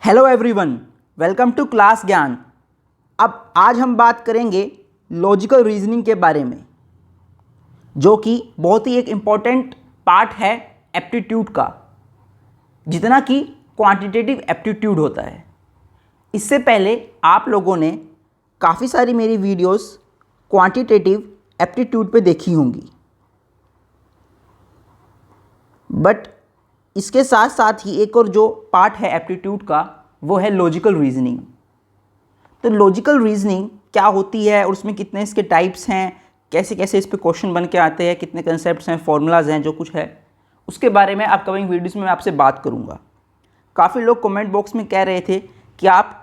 Hello everyone, welcome to class Gyan. अब आज हम बात करेंगे लॉजिकल रीजनिंग के बारे में, जो कि बहुत ही एक इम्पॉर्टेंट पार्ट है एप्टीट्यूड का, जितना कि क्वांटिटेटिव एप्टीट्यूड होता है। इससे पहले आप लोगों ने काफ़ी सारी मेरी वीडियोस क्वांटिटेटिव एप्टीट्यूड पे देखी होंगी, बट इसके साथ साथ ही एक और जो पार्ट है एप्टीट्यूड का वो है लॉजिकल रीजनिंग। तो लॉजिकल रीजनिंग क्या होती है और उसमें कितने इसके टाइप्स हैं, कैसे कैसे इस पे क्वेश्चन बन के आते हैं, कितने कंसेप्ट्स हैं, फॉर्मूलाज हैं, जो कुछ है उसके बारे में अपकमिंग वीडियोस में मैं आपसे बात करूंगा। काफ़ी लोग कमेंट बॉक्स में कह रहे थे कि आप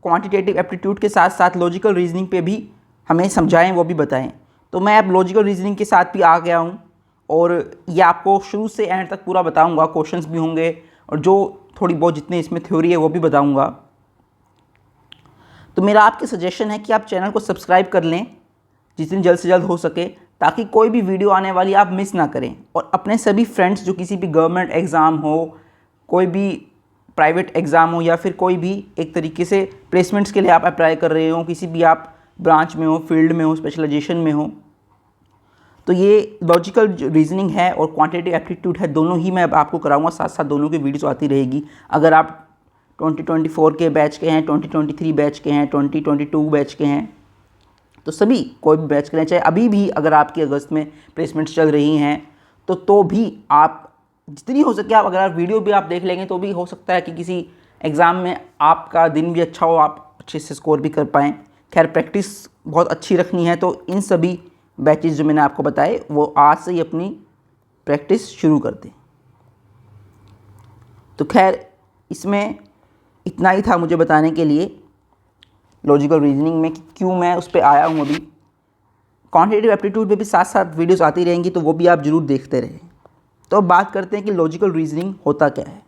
क्वांटिटेटिव एप्टीट्यूड के साथ साथ लॉजिकल रीजनिंग पे भी हमें समझाएं, वो भी बताएं। तो मैं अब लॉजिकल रीजनिंग के साथ भी आ गया हूँ और ये आपको शुरू से एंड तक पूरा बताऊंगा। क्वेश्चंस भी होंगे और जो थोड़ी बहुत जितनी इसमें थ्योरी है वो भी बताऊंगा। तो मेरा आपके सजेशन है कि आप चैनल को सब्सक्राइब कर लें जितनी जल्द से जल्द हो सके, ताकि कोई भी वीडियो आने वाली आप मिस ना करें। और अपने सभी फ्रेंड्स जो किसी भी गवर्नमेंट एग्ज़ाम हो, कोई भी प्राइवेट एग्ज़ाम हो, या फिर कोई भी एक तरीके से प्लेसमेंट्स के लिए आप अप्लाई कर रहे हो, किसी भी आप ब्रांच में हो, फील्ड में हो, स्पेशलाइजेशन में हो, तो ये लॉजिकल रीजनिंग है और क्वांटिटेटिव एप्टीट्यूड है, दोनों ही मैं अब आपको कराऊंगा। साथ साथ दोनों की वीडियोस आती रहेगी। अगर आप 2024 के बैच के हैं, 2023 बैच के हैं, 2022 बैच के हैं, तो सभी कोई भी बैच करें, चाहे अभी भी अगर आपकी अगस्त में प्लेसमेंट्स चल रही हैं तो भी आप जितनी हो सके, आप अगर आप वीडियो भी आप देख लेंगे तो भी हो सकता है कि किसी एग्ज़ाम में आपका दिन भी अच्छा हो, आप अच्छे से स्कोर भी कर पाएँ। खैर, प्रैक्टिस बहुत अच्छी रखनी है, तो इन सभी बैचेस जो मैंने आपको बताए वो आज से ही अपनी प्रैक्टिस शुरू कर दें। तो खैर, इसमें इतना ही था मुझे बताने के लिए लॉजिकल रीजनिंग में कि क्यों मैं उस पर आया हूँ। अभी क्वांटिटेटिव एप्टीट्यूड पे भी साथ साथ वीडियोस आती रहेंगी, तो वो भी आप ज़रूर देखते रहें। तो अब बात करते हैं कि लॉजिकल रीजनिंग होता क्या है।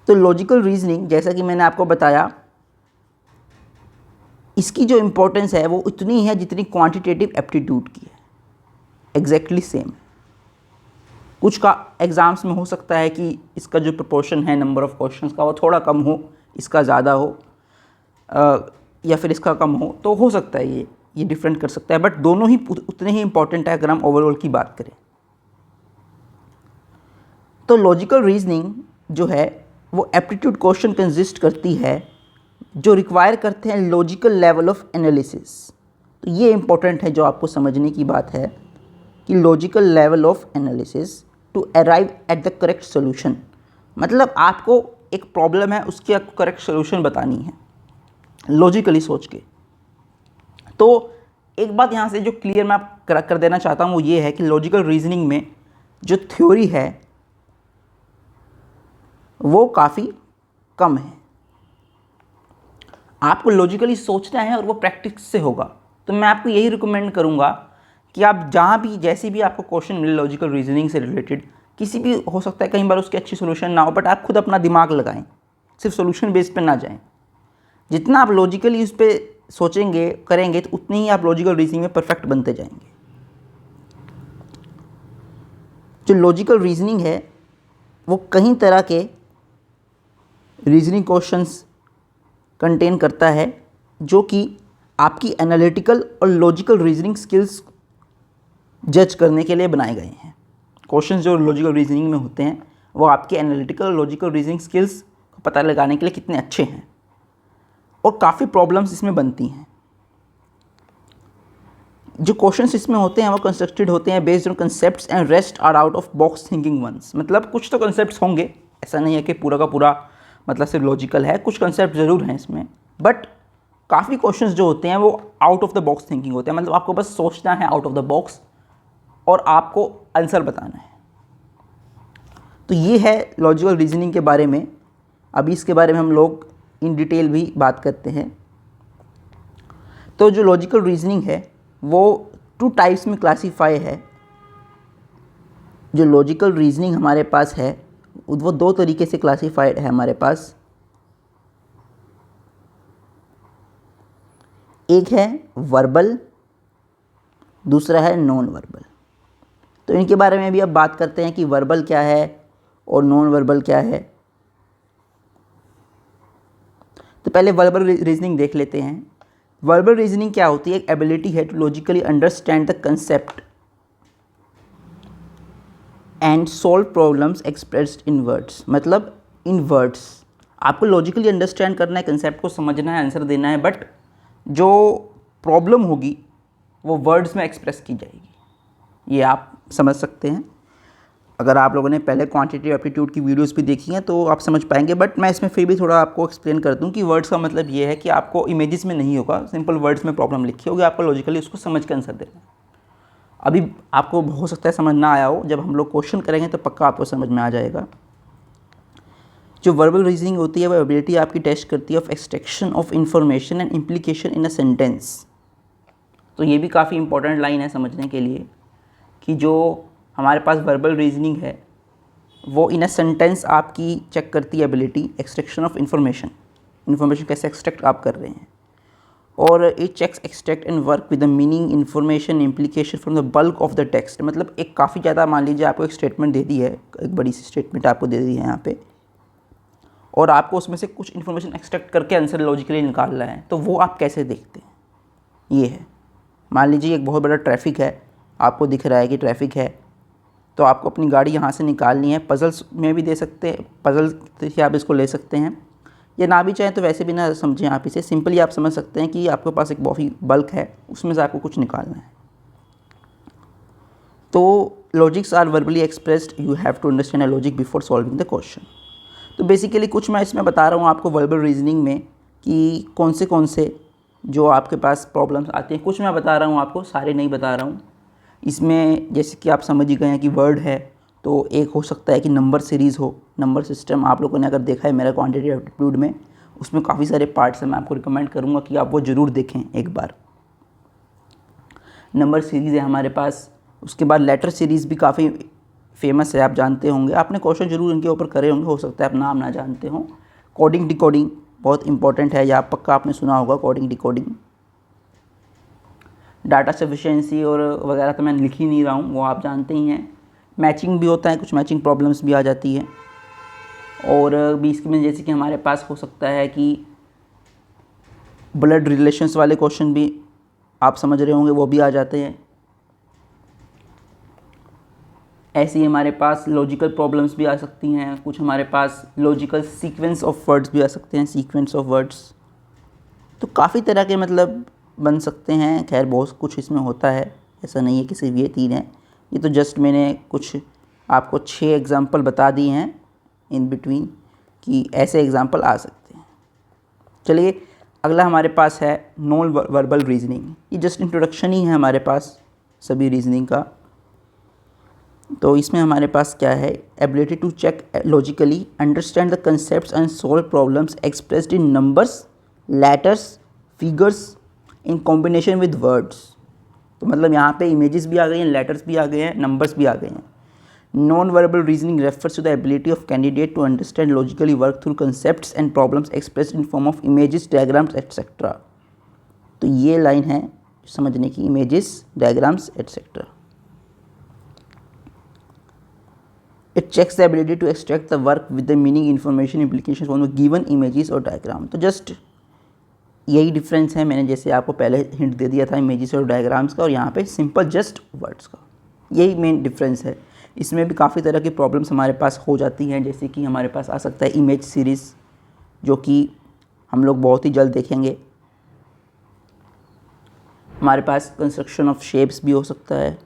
तो लॉजिकल रीजनिंग, जैसा कि मैंने आपको बताया, इसकी जो इम्पोर्टेंस है वो उतनी है जितनी क्वांटिटेटिव एप्टीट्यूड की है। Exactly same. कुछ का एग्ज़ाम्स में हो सकता है कि इसका जो प्रोपोर्शन है नंबर ऑफ क्वेश्चंस का वो थोड़ा कम हो, इसका ज़्यादा हो, या फिर इसका कम हो सकता है, ये डिफरेंट कर सकता है, बट दोनों ही उतने ही इंपॉर्टेंट है अगर हम ओवरऑल की बात करें। तो लॉजिकल रीजनिंग जो है वो एप्टीट्यूड क्वेश्चन कंसिस्ट करती है जो रिक्वायर करते हैं लॉजिकल लेवल ऑफ एनालिसिस। तो ये इंपॉर्टेंट है, जो आपको समझने की बात है कि logical level of analysis to arrive at the correct solution. मतलब आपको एक प्रॉब्लम है, उसकी आपको करेक्ट सोल्यूशन बतानी है लॉजिकली सोच के। तो एक बात यहाँ से जो क्लियर मैं आप कर देना चाहता हूँ वो ये है कि लॉजिकल रीजनिंग में जो थ्योरी है वो काफ़ी कम है। आपको लॉजिकली सोचना है और वो प्रैक्टिस से होगा। तो मैं आपको यही रिकमेंड करूँगा कि आप जहाँ भी, जैसे भी आपको क्वेश्चन मिले लॉजिकल रीजनिंग से रिलेटेड, किसी भी हो सकता है, कई बार उसकी अच्छी सोल्यूशन ना हो, बट आप खुद अपना दिमाग लगाएं, सिर्फ सोल्यूशन बेस पे ना जाएं। जितना आप लॉजिकली उस पर सोचेंगे, करेंगे, तो उतनी ही आप लॉजिकल रीजनिंग में परफेक्ट बनते जाएंगे। जो लॉजिकल रीजनिंग है वो कई तरह के रीजनिंग क्वेश्चंस कंटेन करता है, जो कि आपकी एनालिटिकल और लॉजिकल रीजनिंग स्किल्स जज करने के लिए बनाए गए हैं। क्वेश्चंस जो लॉजिकल रीजनिंग में होते हैं वो आपके एनालिटिकल और लॉजिकल रीजनिंग स्किल्स को पता लगाने के लिए कितने अच्छे हैं, और काफ़ी प्रॉब्लम्स इसमें बनती हैं। जो क्वेश्चंस इसमें होते हैं वो कंस्ट्रक्टेड होते हैं based on concepts and rest are out of box thinking ones. मतलब कुछ तो कंसेप्ट्स होंगे, ऐसा नहीं है कि पूरा का पूरा मतलब सिर्फ लॉजिकल है, कुछ कंसेप्ट ज़रूर हैं इसमें, बट काफ़ी क्वेश्चंस जो होते हैं वो out of the box thinking होते हैं। मतलब आपको बस सोचना है आउट ऑफ द बॉक्स और आपको आंसर बताना है। तो ये है लॉजिकल रीजनिंग के बारे में। अभी इसके बारे में हम लोग इन डिटेल भी बात करते हैं। तो जो लॉजिकल रीजनिंग है वो 2 टाइप्स में क्लासीफाई है। जो लॉजिकल रीजनिंग हमारे पास है वो 2 तरीके से क्लासीफाइड है हमारे पास। एक है वर्बल, दूसरा है नॉन वर्बल। तो इनके बारे में भी अब बात करते हैं कि वर्बल क्या है और नॉन वर्बल क्या है। तो पहले वर्बल रीजनिंग देख लेते हैं। वर्बल रीजनिंग क्या होती है? एक एबिलिटी है to logically understand the concept and solve problems expressed in words. मतलब इन वर्ड्स आपको लॉजिकली अंडरस्टैंड करना है, कंसेप्ट को समझना है, आंसर देना है, बट जो प्रॉब्लम होगी वो वर्ड्स में एक्सप्रेस की जाएगी। ये आप समझ सकते हैं। अगर आप लोगों ने पहले क्वांटिटेटिव एप्टीट्यूड की वीडियोस भी देखी हैं तो आप समझ पाएंगे, बट मैं इसमें फिर भी थोड़ा आपको एक्सप्लेन कर दूं कि वर्ड्स का मतलब ये है कि आपको इमेजेस में नहीं होगा, सिंपल वर्ड्स में प्रॉब्लम लिखी होगी, आपको लॉजिकली उसको समझ के आंसर देना है। अभी आपको हो सकता है समझ ना आया हो, जब हम लोग क्वेश्चन करेंगे तो पक्का आपको समझ में आ जाएगा। जो वर्बल रीजनिंग होती है वो एबिलिटी आपकी टेस्ट करती है of extraction of information and implication in a sentence. तो ये भी काफ़ी इंपॉर्टेंट लाइन है समझने के लिए कि जो हमारे पास वर्बल रीजनिंग है वो इन अ सेंटेंस आपकी चेक करती है ability, extraction of information, information कैसे एक्सट्रैक्ट आप कर रहे हैं, और it checks extract and work with the meaning, information, implication from the bulk of the text. मतलब एक काफ़ी ज़्यादा, मान लीजिए आपको एक स्टेटमेंट दे दी है, एक बड़ी सी स्टेटमेंट आपको दे दी है यहाँ पे, और आपको उसमें से कुछ इन्फॉर्मेशन एक्सट्रैक्ट करके आंसर लॉजिकली निकालना है, तो वो आप कैसे देखते हैं? ये है, मान लीजिए एक बहुत बड़ा ट्रैफिक है, आपको दिख रहा है कि ट्रैफिक है, तो आपको अपनी गाड़ी यहाँ से निकालनी है। पजल्स में भी दे सकते हैं, पजल से आप इसको ले सकते हैं, या ना भी चाहें तो वैसे भी ना समझें आप इसे, सिंपली आप समझ सकते हैं कि आपके पास एक बहुत ही बल्क है, उसमें से आपको कुछ निकालना है। तो logics are verbally expressed, you have to understand a logic before solving the question. तो बेसिकली कुछ मैं इसमें बता रहा हूँ आपको वर्बल रीजनिंग में कि कौन से जो आपके पास प्रॉब्लम्स आती हैं, कुछ मैं बता रहा हूँ आपको, सारे नहीं बता रहा हूँ। इसमें जैसे कि आप समझ ही गए हैं कि वर्ड है, तो एक हो सकता है कि नंबर सीरीज़ हो, नंबर सिस्टम। आप लोगों ने अगर देखा है मेरा क्वांटिटेटिव एप्टीट्यूड में, उसमें काफ़ी सारे पार्ट्स हैं, मैं आपको रिकमेंड करूँगा कि आप वो ज़रूर देखें एक बार। नंबर सीरीज़ है हमारे पास, उसके बाद लेटर सीरीज़ भी काफ़ी फेमस है, आप जानते होंगे, आपने क्वेश्चन जरूर इनके ऊपर करे होंगे, हो सकता है आप नाम ना जानते हो। कोडिंग डिकोडिंग बहुत इंपॉर्टेंट है, या पक्का आपने सुना होगा कोडिंग डिकोडिंग। डाटा सफिशिएंसी और वगैरह तो मैं लिख ही नहीं रहा हूँ, वो आप जानते ही हैं। मैचिंग भी होता है, कुछ मैचिंग प्रॉब्लम्स भी आ जाती है, और भी इसमें जैसे कि हमारे पास हो सकता है कि ब्लड रिलेशंस वाले क्वेश्चन भी आप समझ रहे होंगे, वो भी आ जाते हैं। ऐसे ही हमारे पास लॉजिकल प्रॉब्लम्स भी आ सकती हैं, कुछ हमारे पास लॉजिकल सीक्वेंस ऑफ वर्ड्स भी आ सकते हैं, सीक्वेंस ऑफ वर्ड्स। तो काफ़ी तरह के मतलब बन सकते हैं। खैर बहुत कुछ इसमें होता है, ऐसा नहीं है कि सिर्फ ये 3 हैं। ये तो जस्ट मैंने कुछ आपको 6 एग्जांपल बता दिए हैं इन बिटवीन कि ऐसे एग्जांपल आ सकते हैं। चलिए अगला हमारे पास है नॉन वर्बल रीजनिंग। ये जस्ट इंट्रोडक्शन ही है हमारे पास सभी रीजनिंग का। तो इसमें हमारे पास क्या है? Ability to check logically, understand the concepts and solve problems expressed in numbers, letters, figures in combination with words. तो मतलब यहाँ पे इमेजेस भी आ गई हैं, लेटर्स भी आ गए हैं, नंबर्स भी आ गए हैं। Non verbal reasoning refers to the ability of candidate to understand logically work through concepts and problems expressed in form of images, diagrams etcetera. तो ये लाइन है समझने की, images, diagrams etcetera. It checks the ability to extract the work with the meaning, information, implications from the given images और diagram. तो just यही difference है, मैंने जैसे आपको पहले हिंट दे दिया था इमेजेस और डायग्राम्स का, और यहाँ पे सिंपल जस्ट वर्ड्स का, यही मेन डिफरेंस है। इसमें भी काफ़ी तरह की प्रॉब्लम्स हमारे पास हो जाती हैं, जैसे कि हमारे पास आ सकता है इमेज सीरीज़, जो कि हम लोग बहुत ही जल्द देखेंगे। हमारे पास कंस्ट्रक्शन ऑफ शेप्स भी हो सकता है,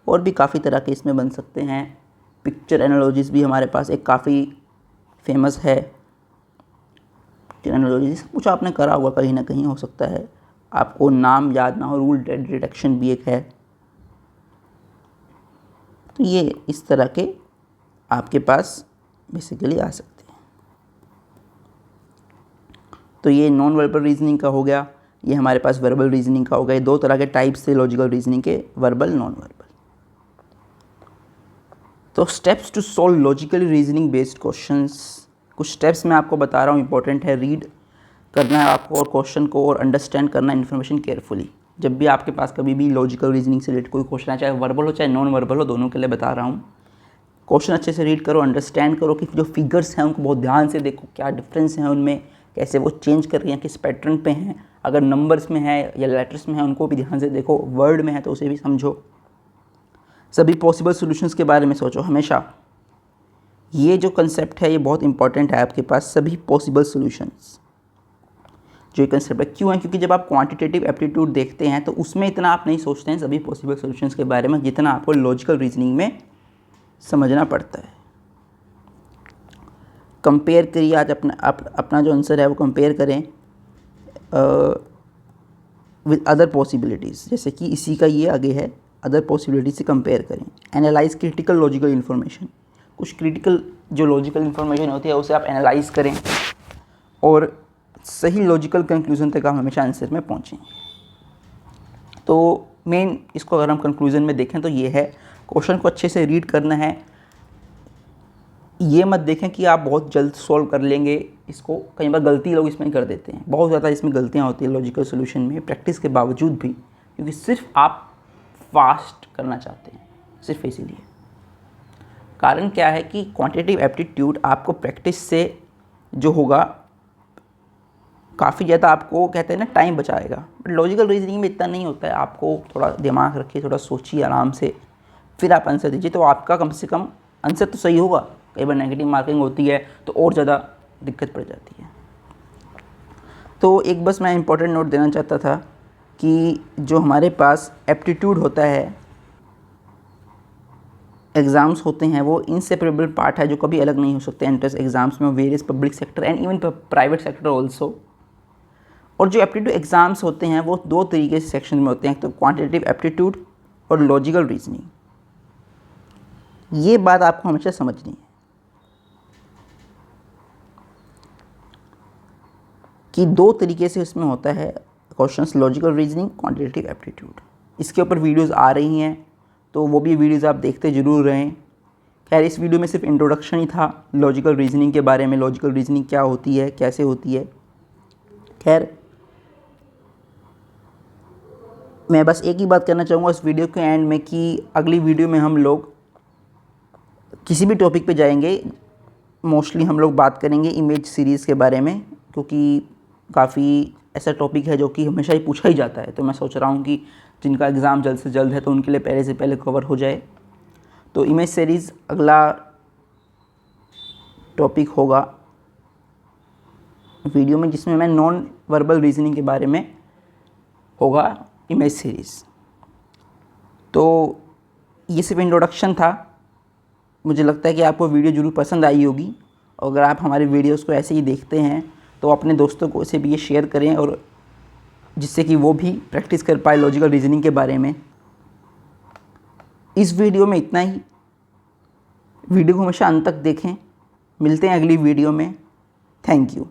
और भी काफ़ी तरह के इसमें बन सकते हैं। पिक्चर एनालॉजीज़ भी हमारे पास एक काफ़ी फेमस है। पिक्चर एनालॉजीज़ कुछ आपने करा होगा कहीं ना कहीं, हो सकता है आपको नाम याद ना हो। रूल डिटेक्शन भी एक है। तो ये इस तरह के आपके पास बेसिकली आ सकते हैं। तो ये नॉन वर्बल रीजनिंग का हो गया, ये हमारे पास वर्बल रीजनिंग का हो गया। 2 तरह के टाइप्स थे लॉजिकल रीजनिंग के, वर्बल, नॉन वर्बल। तो steps to solve logically reasoning based questions, कुछ स्टेप्स मैं आपको बता रहा हूँ, इंपॉर्टेंट है, रीड करना है आपको और क्वेश्चन को, और अंडरस्टैंड करना है इन्फॉर्मेशन केयरफुली। जब भी आपके पास कभी भी लॉजिकल रीजनिंग से रिलेटेड कोई क्वेश्चन है, चाहे वर्बल हो चाहे नॉन वर्बल हो, दोनों के लिए बता रहा हूँ। क्वेश्चन अच्छे से रीड करो, अंडरस्टैंड करो कि जो फिगर्स हैं उनको बहुत ध्यान से देखो, क्या डिफरेंस है उनमें, कैसे वो चेंज कर रही हैं, किस पैटर्न पे हैं, अगर नंबर्स में है या लेटर्स में है उनको भी ध्यान से देखो, वर्ड में है तो उसे भी समझो, सभी पॉसिबल सॉल्यूशंस के बारे में सोचो हमेशा। ये जो कंसेप्ट है ये बहुत इंपॉर्टेंट है आपके पास, सभी पॉसिबल सॉल्यूशंस जो ये कंसेप्ट है। क्यों है? क्योंकि जब आप क्वांटिटेटिव एप्टीट्यूड देखते हैं तो उसमें इतना आप नहीं सोचते हैं सभी पॉसिबल सॉल्यूशंस के बारे में जितना आपको लॉजिकल रीजनिंग में समझना पड़ता है। कंपेयर करिए, आज अपना जो आंसर है वो कंपेयर करें विद अदर पॉसिबिलिटीज़, जैसे कि इसी का ये आगे है, अदर पॉसिबिलिटीज से कंपेयर करें। एनालाइज क्रिटिकल लॉजिकल इन्फॉर्मेशन, कुछ क्रिटिकल जो लॉजिकल इन्फॉर्मेशन होती है उसे आप एनालाइज करें और सही लॉजिकल कंक्लूजन तक आप हमेशा आंसर में पहुँचें। तो मेन इसको अगर हम कंक्लूजन में देखें तो ये है, क्वेश्चन को अच्छे से रीड करना है, ये मत देखें कि आप बहुत जल्द सॉल्व कर लेंगे इसको। कई बार गलती लोग इसमें कर देते हैं, बहुत ज़्यादा इसमें गलतियाँ होती हैं लॉजिकल सॉल्यूशन में प्रैक्टिस के बावजूद भी, क्योंकि सिर्फ आप फास्ट करना चाहते हैं, सिर्फ इसीलिए। कारण क्या है कि क्वांटिटेटिव एप्टीट्यूड आपको प्रैक्टिस से जो होगा काफ़ी ज़्यादा आपको कहते हैं ना टाइम बचाएगा, बट लॉजिकल रीजनिंग में इतना नहीं होता है। आपको थोड़ा दिमाग रखिए, थोड़ा सोचिए आराम से, फिर आप आंसर दीजिए तो आपका कम से कम आंसर तो सही होगा। कई बार नेगेटिव मार्किंग होती है तो और ज़्यादा दिक्कत पड़ जाती है। तो एक बस मैं इंपॉर्टेंट नोट देना चाहता था कि जो हमारे पास एप्टीट्यूड होता है, एग्ज़ाम्स होते हैं, वो इनसेपरेबल पार्ट है जो कभी अलग नहीं हो सकते एंट्रेंस एग्ज़ाम्स में, various public sector and even private sector also. और जो एप्टीट्यूड एग्ज़ाम्स होते हैं वो दो तरीके से सेक्शन में होते हैं, तो क्वांटिटेटिव एप्टीट्यूड और लॉजिकल रीजनिंग। ये बात आपको हमेशा समझनी है कि दो तरीके से इसमें होता है questions, logical reasoning, quantitative aptitude. इसके ऊपर वीडियोस आ रही हैं तो वो भी वीडियोस आप देखते ज़रूर रहें। खैर इस वीडियो में सिर्फ इंट्रोडक्शन ही था लॉजिकल रीजनिंग के बारे में, लॉजिकल रीजनिंग क्या होती है, कैसे होती है। खैर मैं बस एक ही बात कहना चाहूँगा इस वीडियो के एंड में कि अगली वीडियो में हम लोग किसी भी टॉपिक पे जाएंगे, मोस्टली हम लोग बात करेंगे इमेज सीरीज़ के बारे में, क्योंकि काफ़ी ऐसा टॉपिक है जो कि हमेशा ही पूछा ही जाता है। तो मैं सोच रहा हूँ कि जिनका एग्ज़ाम जल्द से जल्द है तो उनके लिए पहले से पहले कवर हो जाए। तो इमेज सीरीज़ अगला टॉपिक होगा वीडियो में, जिसमें मैं नॉन वर्बल रीजनिंग के बारे में होगा इमेज सीरीज़। तो ये सिर्फ इंट्रोडक्शन था। मुझे लगता है कि आपको वीडियो ज़रूर पसंद आई होगी, और अगर आप हमारे वीडियोस को ऐसे ही देखते हैं तो अपने दोस्तों को इसे भी ये शेयर करें, और जिससे कि वो भी प्रैक्टिस कर पाए लॉजिकल रीजनिंग के बारे में। इस वीडियो में इतना ही। वीडियो को हमेशा अंत तक देखें। मिलते हैं अगली वीडियो में। Thank you.